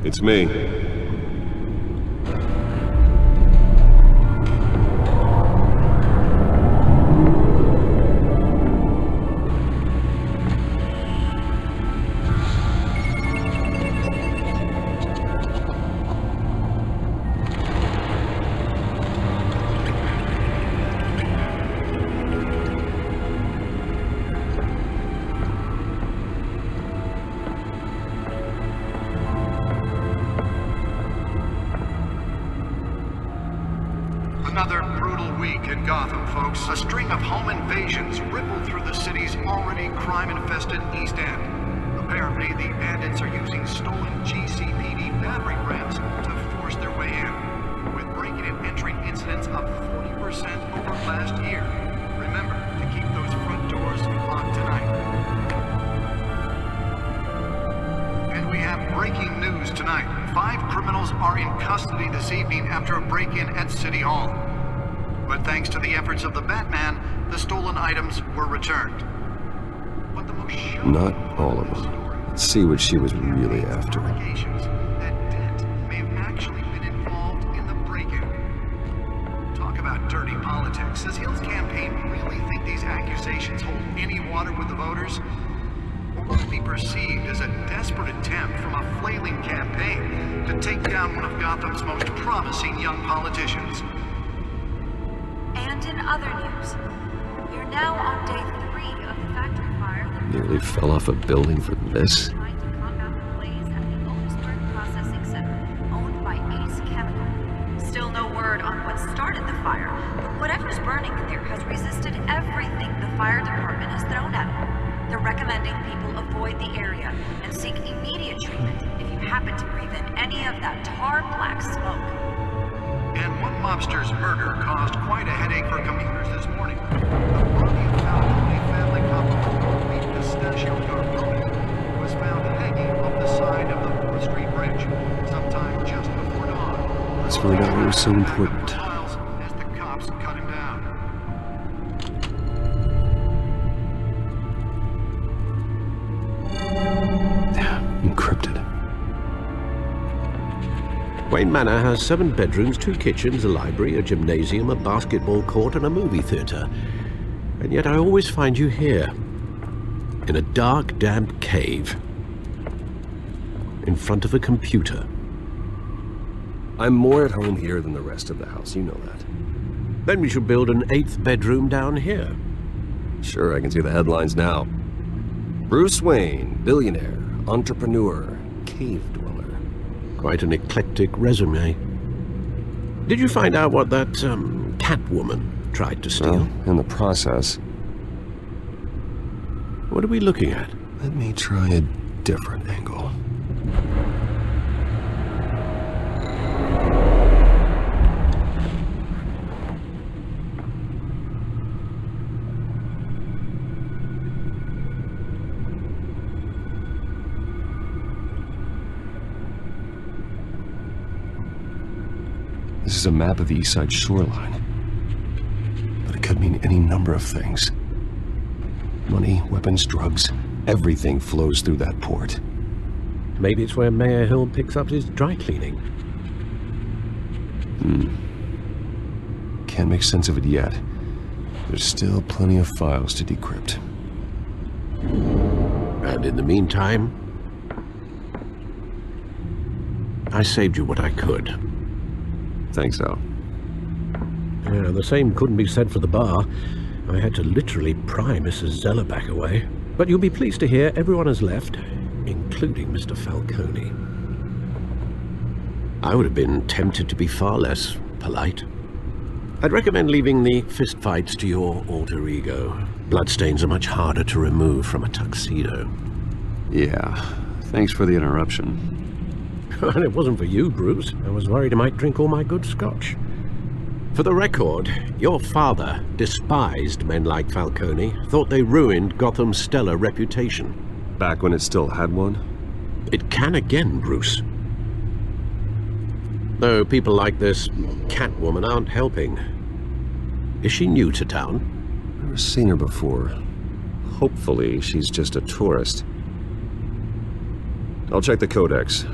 It's me. Another brutal week in Gotham, folks. A string of home invasions rippled through the city's already crime-infested East End. Apparently, the bandits are using stolen GCPD battering rams to force their way in, with breaking and entering incidents up 40% over last year. Remember to keep those front doors locked tonight. And we have breaking news tonight. 5 criminals are in custody this evening after a break-in at City Hall. But thanks to the efforts of the Batman, the stolen items were returned. But the most Not all of them. Let's see what she was really after. allegations that Dent may have actually been involved in the break-in. Talk about dirty politics. Does Hill's campaign really think these accusations hold any water with the voters? Or will it be perceived as a desperate attempt from a flailing campaign to take down one of Gotham's most promising young politicians? And in other news, we're now on day 3 of the factory fire that Nearly fell off a building for this. trying to combat the blaze at the Otisburg Processing Center, owned by Ace Chemical. Still no word on what started the fire, but whatever's burning in there has resisted everything the fire department has thrown at it. They're recommending people avoid the area and seek immediate treatment if you happen to breathe in any of that tar black smoke. And one mobster's murder caused quite a headache for commuters this morning. The body of Falcone family couple, the Pistachio Carbone, was found hanging off the side of the 4th Street Bridge sometime just before dawn. Let's find out what was so important. Miles as the cops cut him down. Encrypted. Wayne Manor has 7 bedrooms, 2 kitchens, a library, a gymnasium, a basketball court, and a movie theatre. And yet I always find you here, in a dark, damp cave, in front of a computer. I'm more at home here than the rest of the house, you know that. Then we should build an 8th bedroom down here. Sure, I can see the headlines now. Bruce Wayne, billionaire, entrepreneur, cave dweller. Quite an eclectic resume. Did you find out what that, Catwoman tried to steal? Well, in the process, What are we looking at? let me try a different angle. This is a map of the East Side shoreline. But it could mean any number of things. Money, weapons, drugs, everything flows through that port. Maybe it's where Mayor Hill picks up his dry cleaning. Can't make sense of it yet. There's still plenty of files to decrypt. And in the meantime, I saved you what I could. Thanks, Al. Yeah, the same couldn't be said for the bar. I had to literally pry Mrs. Zeller back away. But you'll be pleased to hear everyone has left, including Mr. Falcone. I would have been tempted to be far less polite. I'd recommend leaving the fistfights to your alter ego. Bloodstains are much harder to remove from a tuxedo. Yeah, thanks for the interruption. And it wasn't for you, Bruce. I was worried I might drink all my good scotch. For the record, your father despised men like Falcone, thought they ruined Gotham's stellar reputation. Back when it still had one? It can again, Bruce. Though people like this Catwoman aren't helping. Is she new to town? Never seen her before. Hopefully, she's just a tourist. I'll check the codex.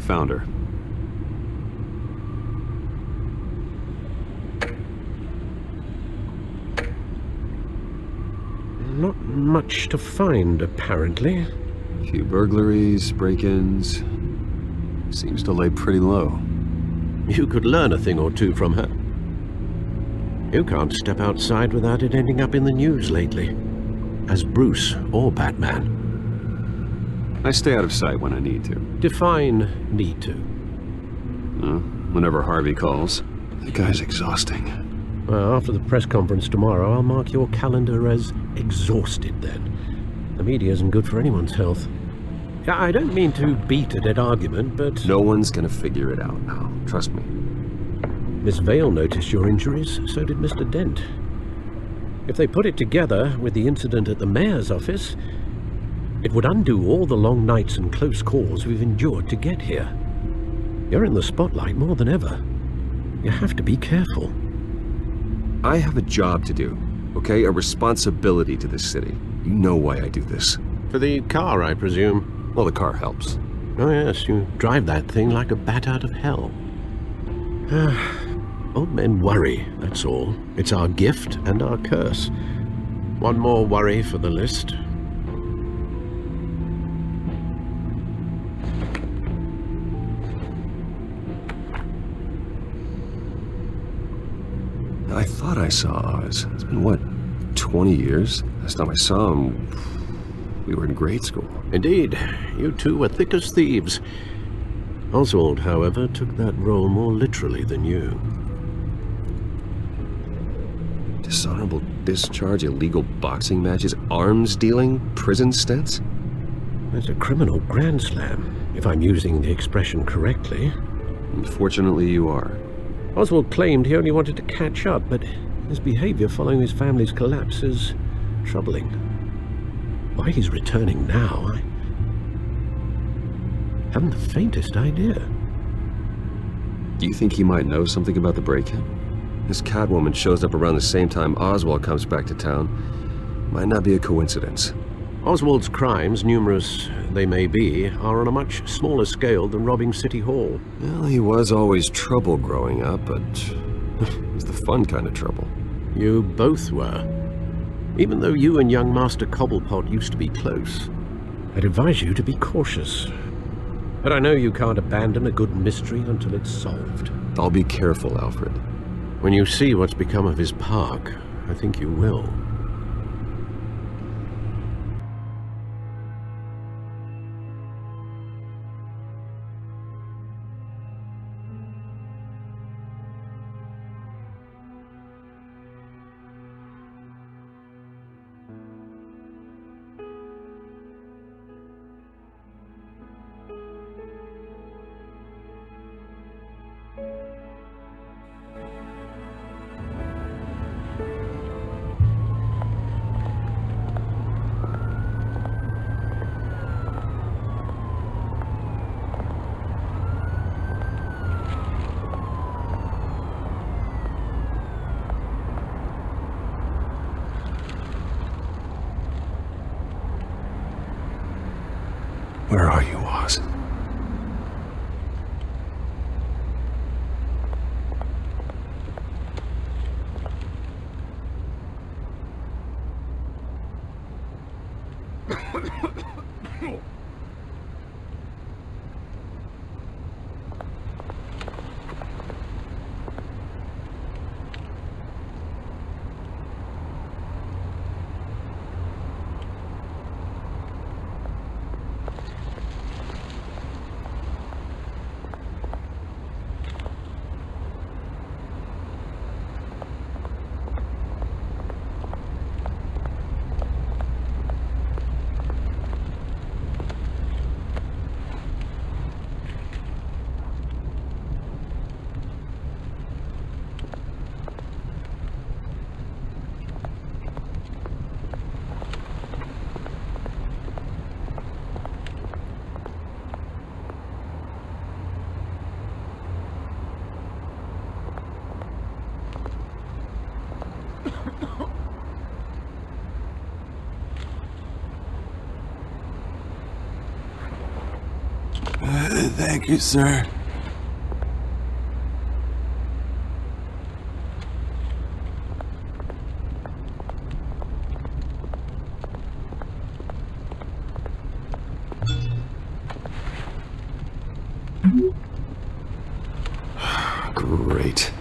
Found her. Not much to find, apparently. Few burglaries, break-ins. Seems to lay pretty low. You could learn a thing or two from her. You can't step outside without it ending up in the news lately. As Bruce or Batman. I stay out of sight when I need to. Define need to. Whenever Harvey calls. The guy's exhausting. Well, after the press conference tomorrow, I'll mark your calendar as exhausted then. The media isn't good for anyone's health. Yeah, I don't mean to beat a dead argument, but... No one's gonna figure it out now. Trust me. Miss Vale noticed your injuries, so did Mr. Dent. If they put it together with the incident at the mayor's office, it would undo all the long nights and close calls we've endured to get here. You're in the spotlight more than ever. You have to be careful. I have a job to do, okay? A responsibility to this city. You know why I do this. For the car, I presume. Well, the car helps. Oh yes, you drive that thing like a bat out of hell. Old men worry, that's all. It's our gift and our curse. One more worry for the list. I thought I saw Oz. It's been, what, 20 years? Last time I saw him, we were in grade school. Indeed, you two were thick as thieves. Oswald, however, took that role more literally than you. Dishonorable discharge, illegal boxing matches, arms dealing, prison stints? That's a criminal grand slam, if I'm using the expression correctly. Unfortunately, you are. Oswald claimed he only wanted to catch up, but his behavior following his family's collapse is troubling. Why he's returning now, I haven't the faintest idea. Do you think he might know something about the break-in? This Catwoman shows up around the same time Oswald comes back to town. Might not be a coincidence. Oswald's crimes, numerous they may be, are on a much smaller scale than robbing City Hall. Well, he was always trouble growing up, but it was the fun kind of trouble. You both were. Even though you and young Master Cobblepot used to be close, I'd advise you to be cautious. But I know you can't abandon a good mystery until it's solved. I'll be careful, Alfred. When you see what's become of his park, I think you will. Where are you, Oz? Thank you, sir. Great.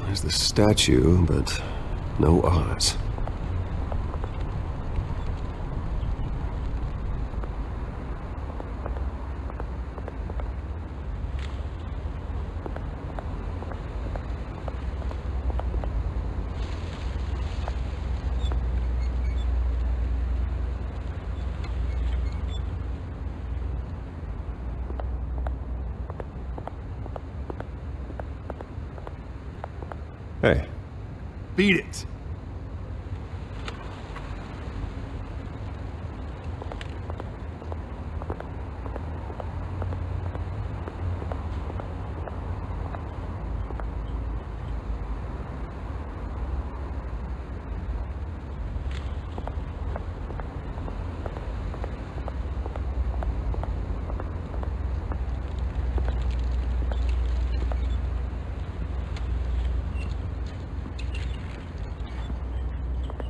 There's the statue, but no Oz. Hey. Beat it.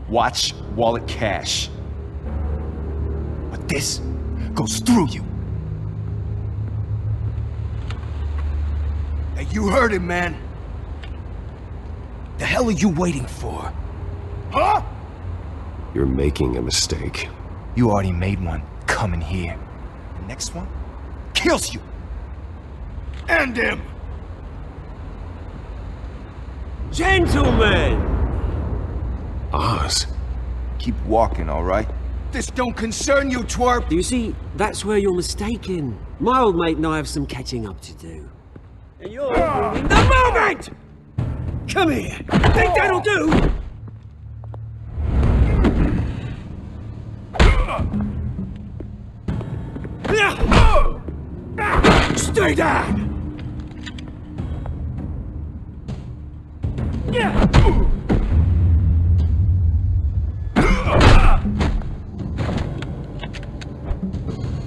Watch wallet cash. But this goes through you. Hey, you heard it, man. The hell are you waiting for? Huh? You're making a mistake. You already made one coming here. The next one kills you. And him. Gentlemen! Oz? Keep walking, all right? This don't concern you, twerp! You see, that's where you're mistaken. My old mate and I have some catching up to do. And you're ruining the moment! Come here! Think that'll do? Stay down!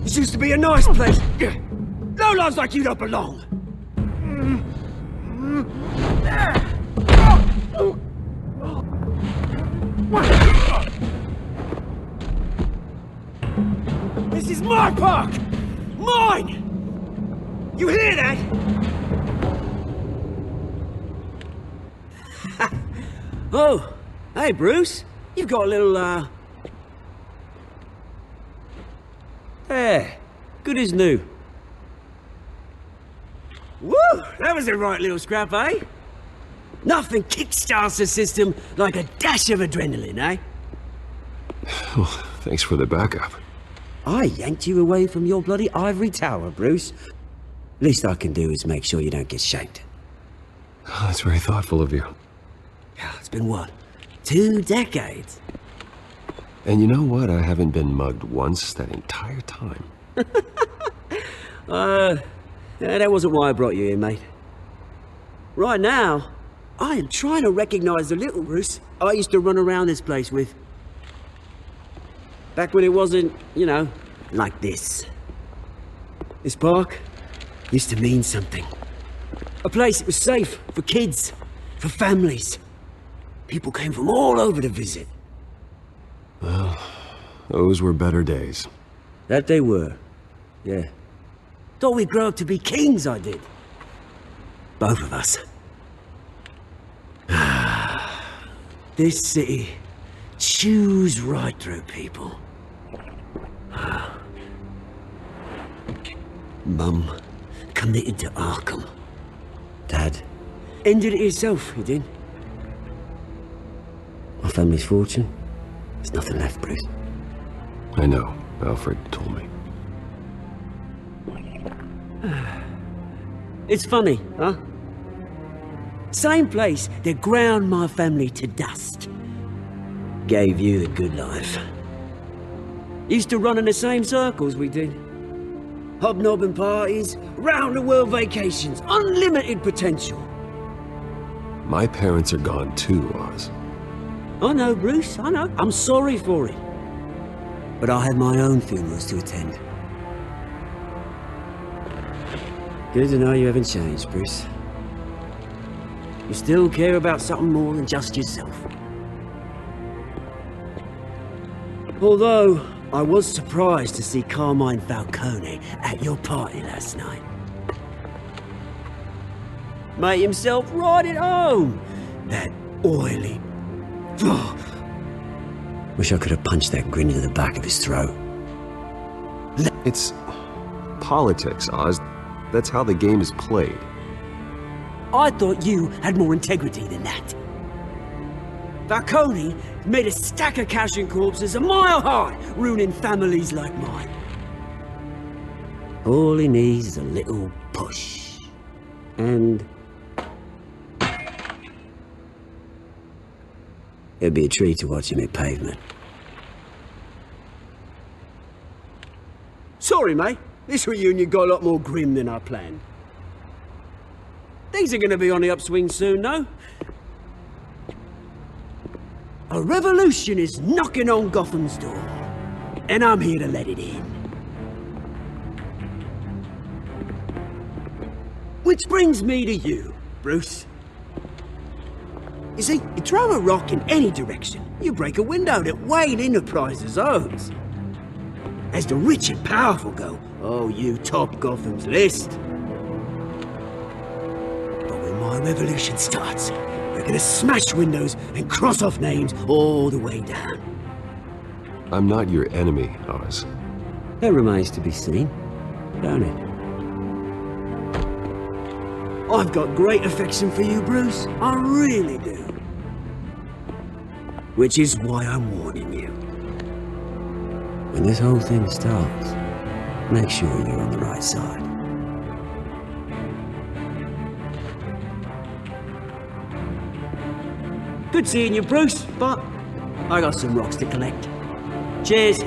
This used to be a nice place. No lives like you don't belong. This is my park! Mine! You hear that? Oh, hey Bruce. You've got a little, There. Good as new. Woo! That was a right little scrap, eh? Nothing kickstarts the system like a dash of adrenaline, eh? Well, thanks for the backup. I yanked you away from your bloody ivory tower, Bruce. Least I can do is make sure you don't get shanked. Oh, that's very thoughtful of you. Yeah, it's been what? 2 decades? And you know what? I haven't been mugged once that entire time. Yeah, that wasn't why I brought you here, mate. Right now, I am trying to recognize the little Bruce I used to run around this place with. Back when it wasn't, you know, like this. This park used to mean something. A place that was safe for kids, for families. People came from all over to visit. Well, those were better days. That they were, yeah. Thought we'd grow up to be kings, I did. Both of us. This city chews right through people. Mum committed to Arkham. Dad ended it himself, he did. My family's fortune, there's nothing left, Bruce. I know. Alfred told me. It's funny, huh? Same place that ground my family to dust. Gave you the good life. Used to run in the same circles we did. Hobnobbing parties, round-the-world vacations, unlimited potential. My parents are gone too, Oz. I know, Bruce, I know. I'm sorry for it. But I had my own funerals to attend. Good to know you haven't changed, Bruce. You still care about something more than just yourself. Although, I was surprised to see Carmine Falcone at your party last night. Made himself right at home. That oily... Wish I could have punched that grin into the back of his throat. It's politics, Oz. That's how the game is played. I thought you had more integrity than that. Falcone made a stack of cashing corpses a mile high, ruining families like mine. All he needs is a little push. And... it'd be a treat to watch him hit pavement. Sorry, mate. This reunion got a lot more grim than I planned. Things are gonna be on the upswing soon, though. A revolution is knocking on Gotham's door, and I'm here to let it in. Which brings me to you, Bruce. You see, you throw a rock in any direction, you break a window that Wayne Enterprises owns. As the rich and powerful go, oh, you top Gotham's list. But when my revolution starts, we're gonna smash windows and cross off names all the way down. I'm not your enemy, Oz. That remains to be seen, don't it? I've got great affection for you, Bruce. I really do. Which is why I'm warning you. When this whole thing starts, make sure you're on the right side. Good seeing you, Bruce, but I got some rocks to collect. Cheers.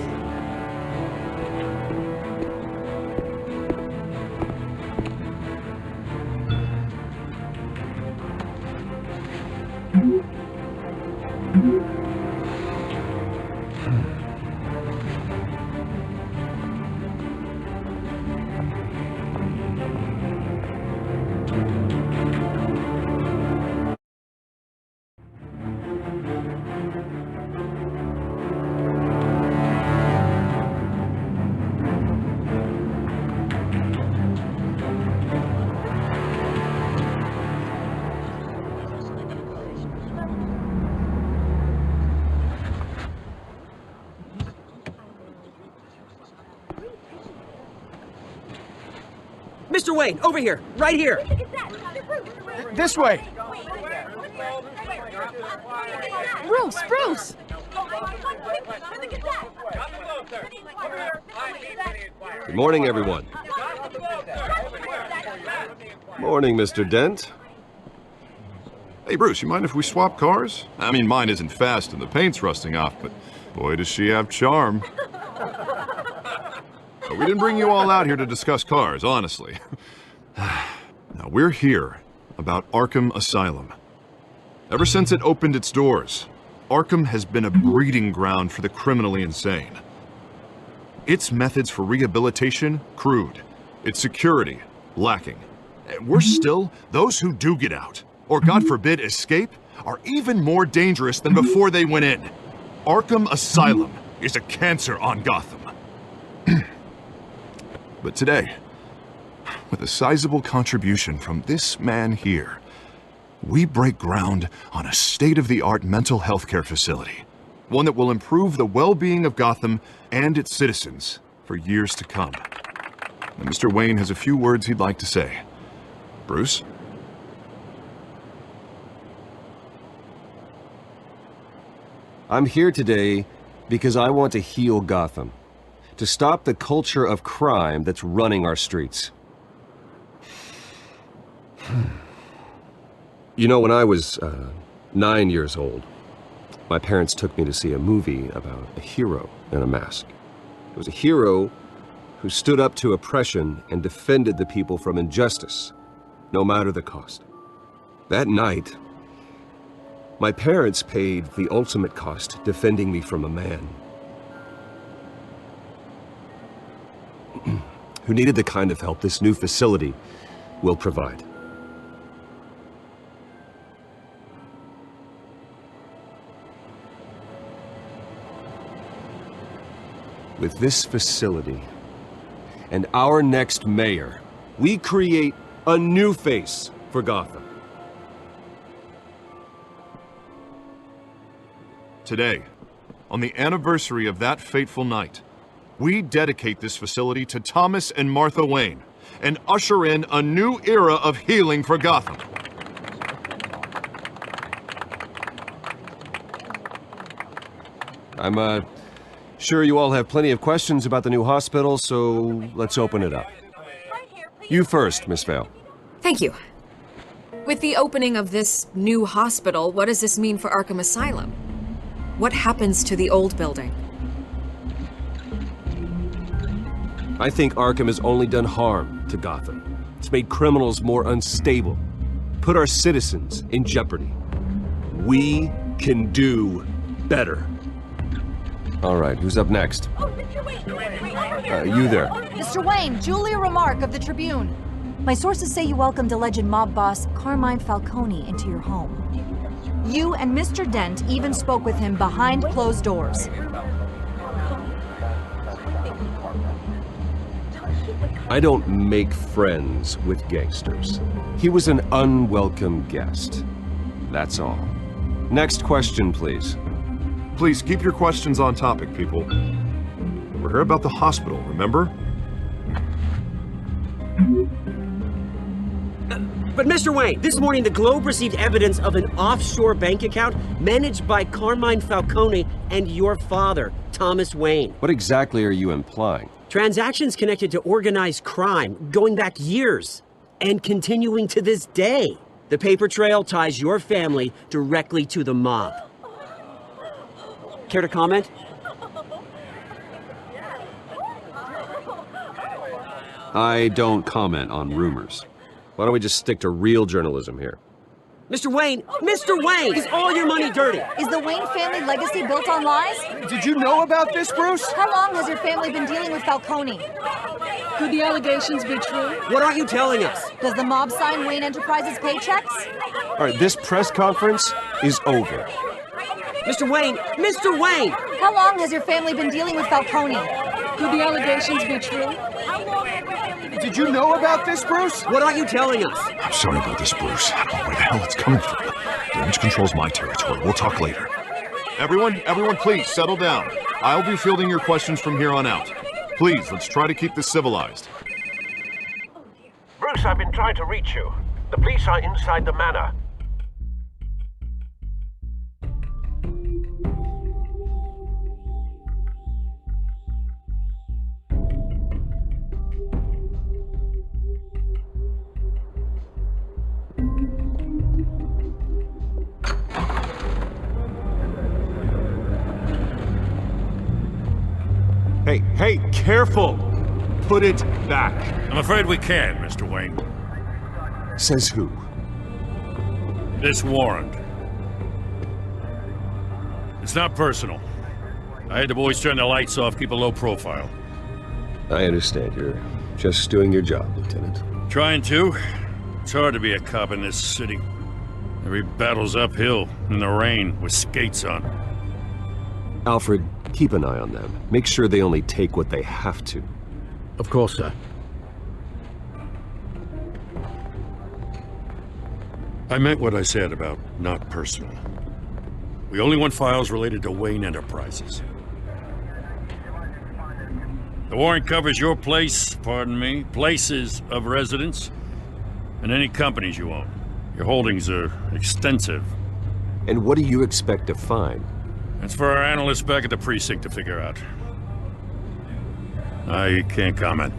Mr. Wayne, over here, right here. This way! Bruce! Good morning, everyone. Morning, Mr. Dent. Hey, Bruce, you mind if we swap cars? I mean, mine isn't fast and the paint's rusting off, but boy, does she have charm. But we didn't bring you all out here to discuss cars, honestly. Now, we're here about Arkham Asylum. Ever since it opened its doors, Arkham has been a breeding ground for the criminally insane. Its methods for rehabilitation, crude. Its security, lacking. And worse still, those who do get out, or God forbid escape, are even more dangerous than before they went in. Arkham Asylum is a cancer on Gotham. But today, with a sizable contribution from this man here, we break ground on a state-of-the-art mental health care facility. One that will improve the well-being of Gotham and its citizens for years to come. And Mr. Wayne has a few words he'd like to say. Bruce? I'm here today because I want to heal Gotham. To stop the culture of crime that's running our streets. You know, when I was 9 years old, my parents took me to see a movie about a hero in a mask. It was a hero who stood up to oppression and defended the people from injustice, no matter the cost. That night, my parents paid the ultimate cost defending me from a man who needed the kind of help this new facility will provide. With this facility and our next mayor, we create a new face for Gotham. Today, on the anniversary of that fateful night, we dedicate this facility to Thomas and Martha Wayne and usher in a new era of healing for Gotham. I'm sure you all have plenty of questions about the new hospital, so let's open it up. You first, Miss Vale. Thank you. With the opening of this new hospital, what does this mean for Arkham Asylum? What happens to the old building? I think Arkham has only done harm to Gotham. It's made criminals more unstable, put our citizens in jeopardy. We can do better. All right, who's up next? You there. Mr. Wayne, Julia Remark of the Tribune. My sources say you welcomed alleged mob boss Carmine Falcone into your home. You and Mr. Dent even spoke with him behind closed doors. I don't make friends with gangsters. He was an unwelcome guest. That's all. Next question, please. Please keep your questions on topic, people. We're here about the hospital, remember? But Mr. Wayne, this morning the Globe received evidence of an offshore bank account managed by Carmine Falcone and your father, Thomas Wayne. What exactly are you implying? Transactions connected to organized crime going back years and continuing to this day. The paper trail ties your family directly to the mob. Care to comment? I don't comment on rumors. Why don't we just stick to real journalism here? Mr. Wayne, is all your money dirty? Is the Wayne family legacy built on lies? Did you know about this, Bruce? How long has your family been dealing with Falcone? Could the allegations be true? What aren't you telling us? Does the mob sign Wayne Enterprises paychecks? All right, this press conference is over. Mr. Wayne! How long has your family been dealing with Falcone? Could the allegations be true? Did you know about this, Bruce? What aren't you telling us? I'm sorry about this, Bruce. I don't know where the hell it's coming from. Damage control's my territory. We'll talk later. Everyone, please, settle down. I'll be fielding your questions from here on out. Please, let's try to keep this civilized. Bruce, I've been trying to reach you. The police are inside the manor. Hey, careful! Put it back. I'm afraid we can't, Mr. Wayne. Says who? This warrant. It's not personal. I had the boys turn the lights off, keep a low profile. I understand. You're just doing your job, Lieutenant. Trying to. It's hard to be a cop in this city. Every battle's uphill, in the rain, with skates on. Alfred, keep an eye on them. Make sure they only take what they have to. Of course, sir. I meant what I said about not personal. We only want files related to Wayne Enterprises. The warrant covers your place, pardon me, places of residence, and any companies you own. Your holdings are extensive. And what do you expect to find? That's for our analysts back at the precinct to figure out. I can't comment.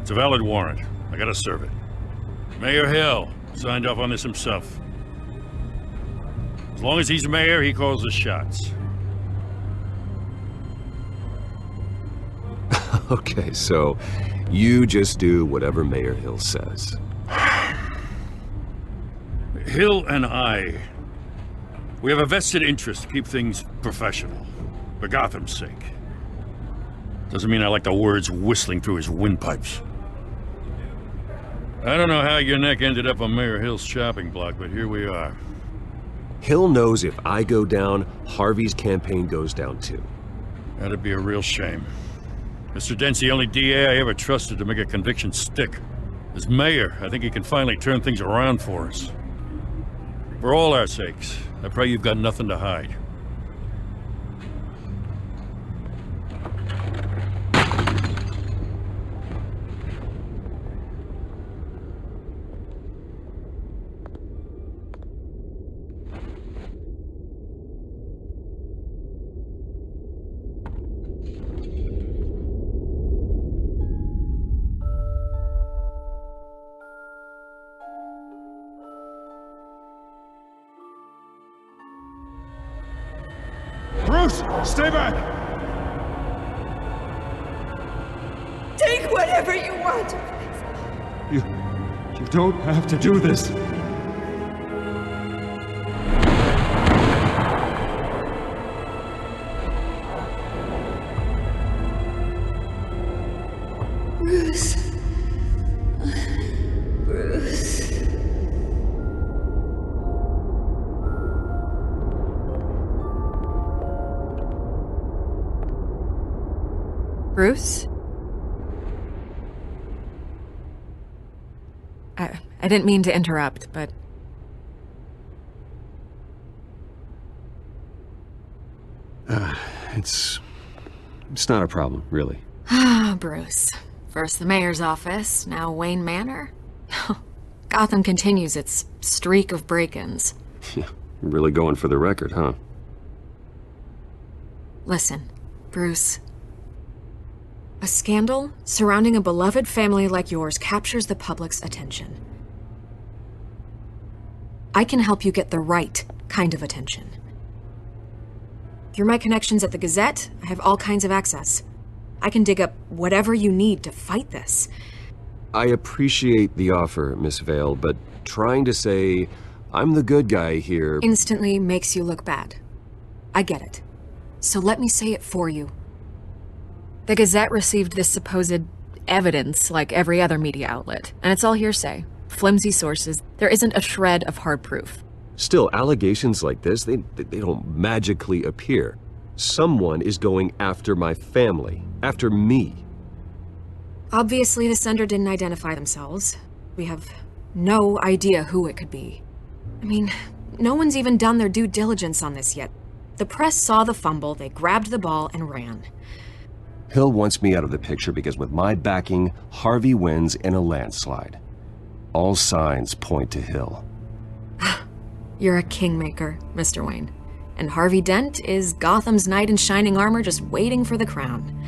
It's a valid warrant. I gotta serve it. Mayor Hill signed off on this himself. As long as he's mayor, he calls the shots. Okay, so you just do whatever Mayor Hill says. Hill and I, we have a vested interest to keep things professional, for Gotham's sake. Doesn't mean I like the words whistling through his windpipes. I don't know how your neck ended up on Mayor Hill's shopping block, but here we are. Hill knows if I go down, Harvey's campaign goes down too. That'd be a real shame. Mr. Dent's the only DA I ever trusted to make a conviction stick. As mayor, I think he can finally turn things around for us. For all our sakes, I pray you've got nothing to hide. Bruce, stay back! Take whatever you want. You don't have to do this. Bruce. Bruce. Bruce? I didn't mean to interrupt, but... It's not a problem, really. Ah, Bruce. First the mayor's office, now Wayne Manor. Gotham continues its streak of break-ins. Yeah, really going for the record, huh? Listen, Bruce. A scandal surrounding a beloved family like yours captures the public's attention. I can help you get the right kind of attention. Through my connections at the Gazette, I have all kinds of access. I can dig up whatever you need to fight this. I appreciate the offer, Miss Vale, but trying to say I'm the good guy here... instantly makes you look bad. I get it. So let me say it for you. The Gazette received this supposed evidence like every other media outlet, and it's all hearsay. Flimsy sources. There isn't a shred of hard proof. Still, allegations like this, they don't magically appear. Someone is going after my family, after me. Obviously, the sender didn't identify themselves. We have no idea who it could be. I mean, no one's even done their due diligence on this yet. The press saw the fumble, they grabbed the ball and ran. Hill wants me out of the picture because with my backing, Harvey wins in a landslide. All signs point to Hill. You're a kingmaker, Mr. Wayne. And Harvey Dent is Gotham's knight in shining armor just waiting for the crown.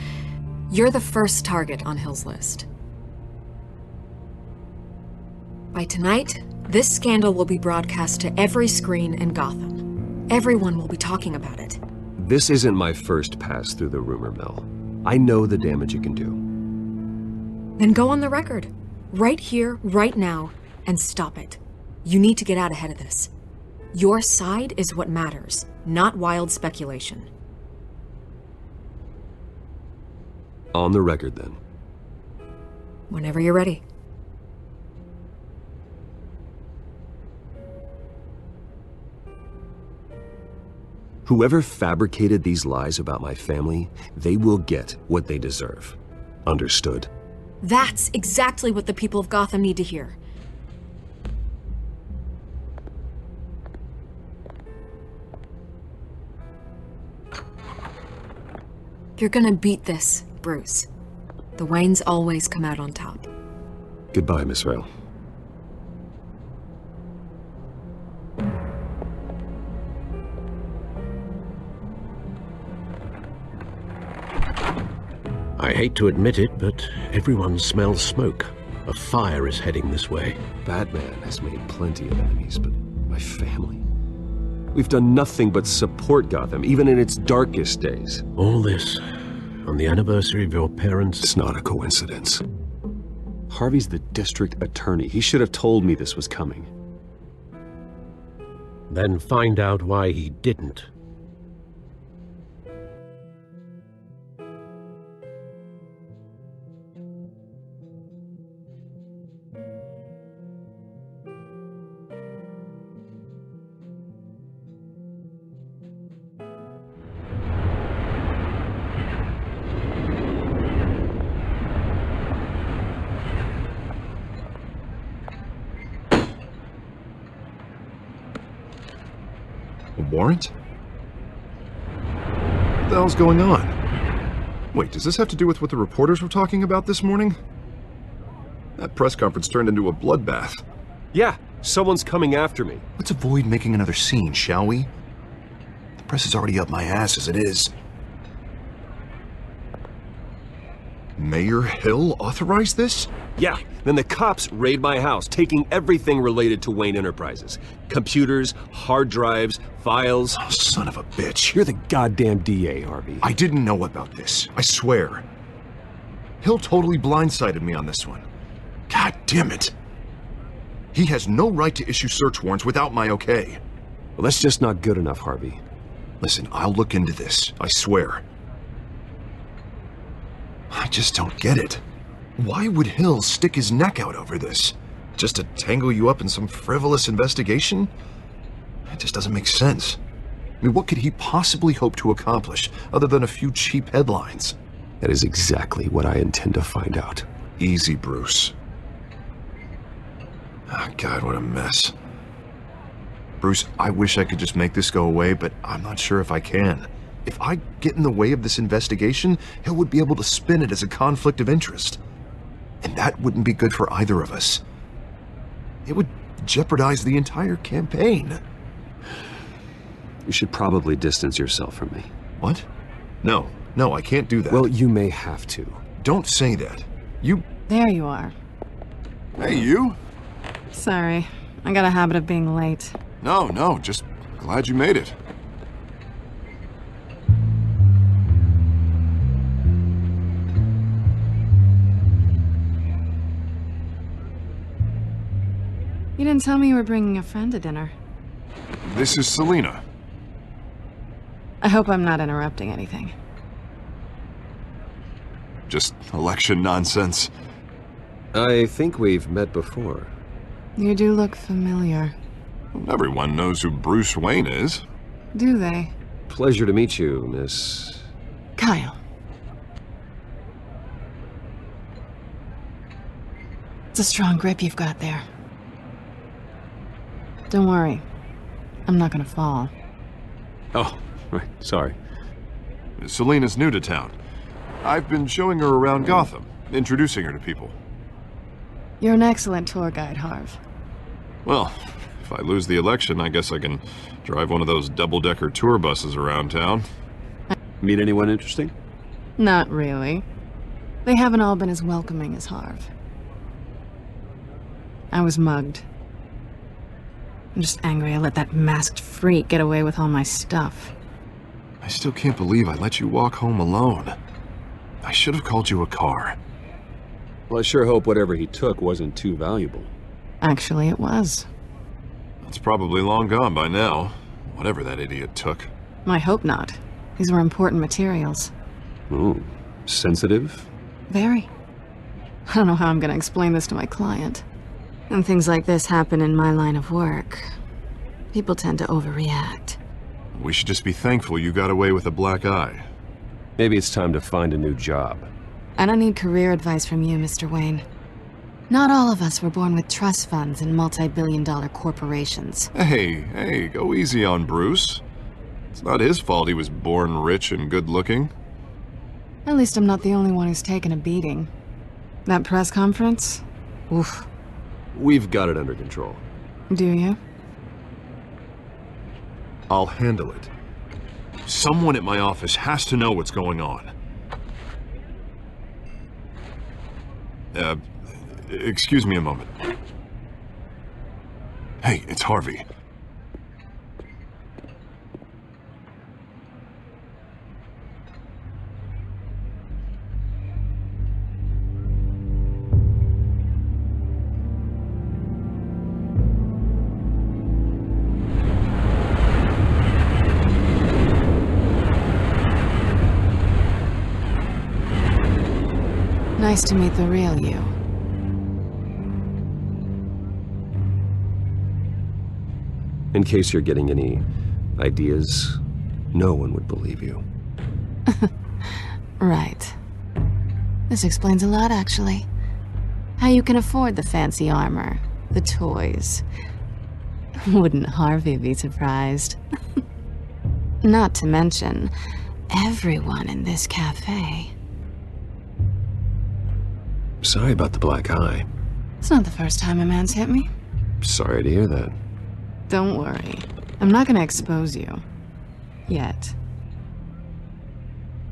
You're the first target on Hill's list. By tonight, this scandal will be broadcast to every screen in Gotham. Everyone will be talking about it. This isn't my first pass through the rumor mill. I know the damage it can do. Then go on the record. Right here, right now, and stop it. You need to get out ahead of this. Your side is what matters, not wild speculation. On the record, then. Whenever you're ready. Whoever fabricated these lies about my family, they will get what they deserve. Understood? That's exactly what the people of Gotham need to hear. You're gonna beat this, Bruce. The Waynes always come out on top. Goodbye, Miss Vale. I hate to admit it, but everyone smells smoke. A fire is heading this way. Batman has made plenty of enemies, but my family... We've done nothing but support Gotham, even in its darkest days. All this on the anniversary of your parents... It's not a coincidence. Harvey's the district attorney. He should have told me this was coming. Then find out why he didn't. warrant? What the hell's going on? Wait, does this have to do with what the reporters were talking about this morning? That press conference turned into a bloodbath. Yeah, someone's coming after me. Let's avoid making another scene, shall we? The press is already up my ass as it is. Mayor Hill authorized this? Yeah, then the cops raid my house, taking everything related to Wayne Enterprises. Computers, hard drives, files. Oh, son of a bitch. You're the goddamn DA, Harvey. I didn't know about this. I swear. Hill totally blindsided me on this one. God damn it. He has no right to issue search warrants without my okay. Well, that's just not good enough, Harvey. Listen, I'll look into this. I swear. I just don't get it. Why would Hill stick his neck out over this? Just to tangle you up in some frivolous investigation? It just doesn't make sense. I mean, what could he possibly hope to accomplish other than a few cheap headlines? That is exactly what I intend to find out. Easy, Bruce. Oh, God, what a mess. Bruce, I wish I could just make this go away, but I'm not sure if I can. If I get in the way of this investigation, Hill would be able to spin it as a conflict of interest. And that wouldn't be good for either of us. It would jeopardize the entire campaign. You should probably distance yourself from me. What? No, I can't do that. Well, you may have to. Don't say that. You... There you are. Hey, you? Sorry, I got a habit of being late. No, just glad you made it. You didn't tell me you were bringing a friend to dinner. This is Selina. I hope I'm not interrupting anything. Just election nonsense. I think we've met before. You do look familiar. Everyone knows who Bruce Wayne is. Do they? Pleasure to meet you, Miss... Kyle. It's a strong grip you've got there. Don't worry. I'm not gonna fall. Oh, right. Sorry. Selina's new to town. I've been showing her around Gotham, introducing her to people. You're an excellent tour guide, Harv. Well, if I lose the election, I guess I can drive one of those double-decker tour buses around town. Meet anyone interesting? Not really. They haven't all been as welcoming as Harv. I was mugged. I'm just angry I let that masked freak get away with all my stuff. I still can't believe I let you walk home alone. I should have called you a car. Well, I sure hope whatever he took wasn't too valuable. Actually, it was. It's probably long gone by now, whatever that idiot took. I hope not. These were important materials. Ooh, sensitive? Very. I don't know how I'm gonna explain this to my client. When things like this happen in my line of work, people tend to overreact. We should just be thankful you got away with a black eye. Maybe it's time to find a new job. I don't need career advice from you, Mr. Wayne. Not all of us were born with trust funds and multi-billion-dollar corporations. Hey, go easy on Bruce. It's not his fault he was born rich and good-looking. At least I'm not the only one who's taken a beating. That press conference? Oof. We've got it under control. Do you? I'll handle it. Someone at my office has to know what's going on. Excuse me a moment. Hey, it's Harvey. Nice to meet the real you. In case you're getting any ideas, no one would believe you. Right. This explains a lot, actually. How you can afford the fancy armor, the toys. Wouldn't Harvey be surprised? Not to mention, everyone in this cafe. Sorry about the black eye. It's not the first time a man's hit me. Sorry to hear that. Don't worry. I'm not gonna expose you. Yet.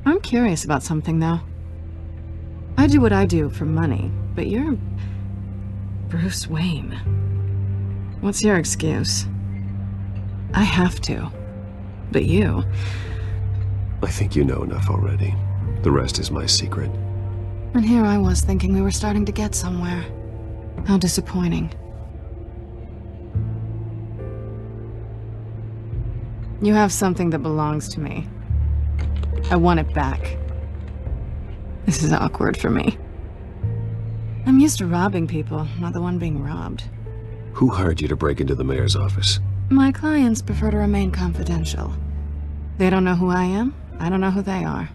I'm curious about something, though. I do what I do for money, but you're... Bruce Wayne. What's your excuse? I have to. But you... I think you know enough already. The rest is my secret. And here I was thinking we were starting to get somewhere. How disappointing. You have something that belongs to me. I want it back. This is awkward for me. I'm used to robbing people, not the one being robbed. Who hired you to break into the mayor's office? My clients prefer to remain confidential. They don't know who I am, I don't know who they are.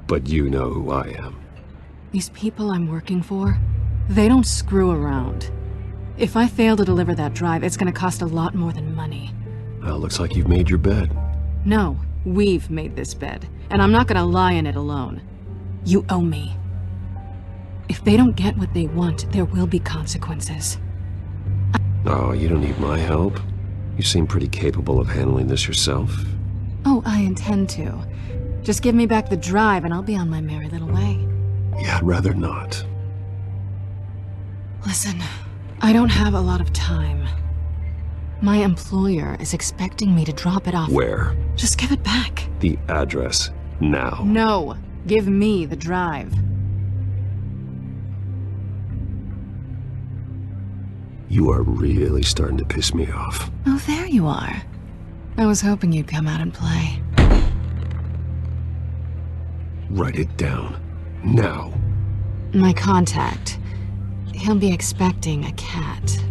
But you know who I am. These people I'm working for, they don't screw around. If I fail to deliver that drive, it's gonna cost a lot more than money. Well, looks like you've made your bed. No, we've made this bed, and I'm not gonna lie in it alone. You owe me. If they don't get what they want, there will be consequences. Oh, you don't need my help. You seem pretty capable of handling this yourself. Oh, I intend to. Just give me back the drive and I'll be on my merry little way. Yeah, I'd rather not. Listen, I don't have a lot of time. My employer is expecting me to drop it off. Where? Just give it back. The address, now. No, give me the drive. You are really starting to piss me off. Oh, there you are. I was hoping you'd come out and play. Write it down. Now. My contact. He'll be expecting a cat,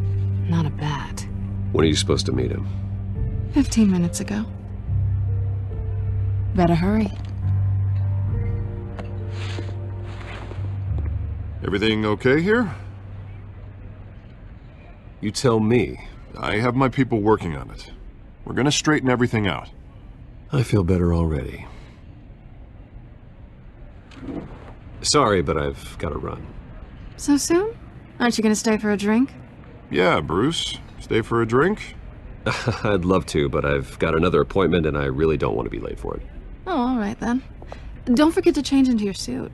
not a bat. When are you supposed to meet him? 15 minutes ago. Better hurry. Everything okay here? You tell me. I have my people working on it. We're gonna straighten everything out. I feel better already. Sorry, but I've got to run. So soon? Aren't you gonna stay for a drink? Yeah, Bruce. Stay for a drink? I'd love to, but I've got another appointment and I really don't want to be late for it. Oh, all right then. Don't forget to change into your suit.